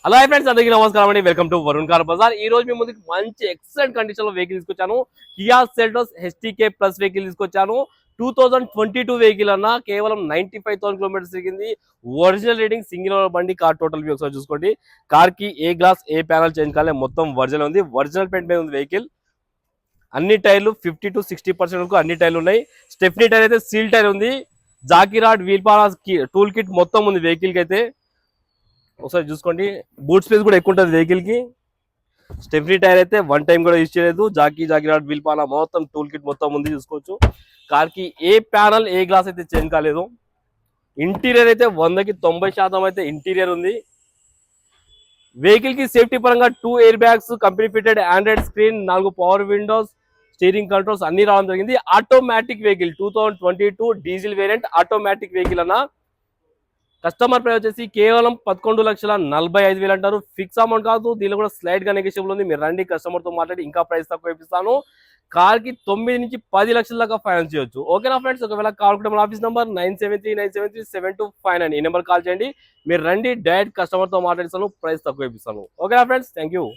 Hello friends, అందరికీ నమస్కారం అండి. Welcome to Varun car bazaar. ఈ రోజు మీ ముందుకు మంచి ఎక్సలెంట్ కండిషన్ లో వెహికల్ తీసుకొచ్చాను. Kia Seltos HTK plus vehicle తీసుకొచ్చాను. 2022 వెహికల్ అన్న, కేవలం 95,000 కిలోమీటర్స్ తిరిగింది. ఒరిజినల్ రీడింగ్, సింగిల్ ఓనర్ బండి. కార్ టోటల్ వ్యూ ఒకసారి చూసుకోండి. కార్ కి ఏ గ్లాస్ ఏ ప్యానల్ చేంజ్ కాలే, మొత్తం ఒరిజినల్ ఉంది. ఒరిజినల్ పెయింట్ మీద ఉంది వెహికల్. అన్ని టైర్లు 50 to 60% వరకు అన్ని టైర్లు ఉన్నాయి. స్టెఫ్నీ టైర్ అయితే సీల్ టైర్ ఉంది. జాకీ రాడ్, వీల్ పారాస్, టూల్ కిట్ మొత్తం ఉంది వెహికల్ కి అయితే. ఒకసారి చూసుకోండి. బూట్ స్పేస్ కూడా ఎక్కువ ఉంటుంది వెహికల్ కి. స్టెఫ్నీ టైర్ అయితే వన్ టైం కూడా యూజ్ చేయలేదు. జాకీ రాడ్, వీల్ పాలా మొత్తం టూల్ కిట్ మొత్తం ఉంది, చూసుకోవచ్చు. కార్ కి ఏ ప్యానల్ ఏ గ్లాస్ అయితే చేంజ్ కాలేదు. ఇంటీరియర్ అయితే 100కి 90% అయితే ఇంటీరియర్ ఉంది. వెహికల్ కి సేఫ్టీ పరంగా 2 air bags, company fitted Android screen, 4 power Windows, steering controls అన్ని రావడం జరిగింది. Automatic vehicle 2022 diesel variant automatic vehicle అన్న. కస్టమర్ ప్రైస్ వచ్చేసి కేవలం 11,45,000 అంటారు. ఫిక్స్ అమౌంట్ కాదు, దీనిలో కూడా స్లైడ్ గా నెగోషియబుల్ ఉంది. మీరు రండి, కస్టమర్ తో మాట్లాడి ఇంకా ప్రైస్ తక్కువ ఇప్పిస్తాను. కార్ కి 9 నుంచి 10 లక్షల దాకా ఫైనాన్స్ చేయొచ్చు. ఓకేనా ఫ్రెండ్స్? ఒకవేళ కాల్ కూడా మన ఆఫీస్ నంబర్ 9739737259. ఈ నెంబర్ కాల్ చేయండి. మీరు రండి, డైరెక్ట్ కస్టమర్ తో మాట్లాడిస్తాను, ప్రైస్ తక్కువ ఇప్పిస్తాను. ఓకేనా ఫ్రెండ్స్? Thank you.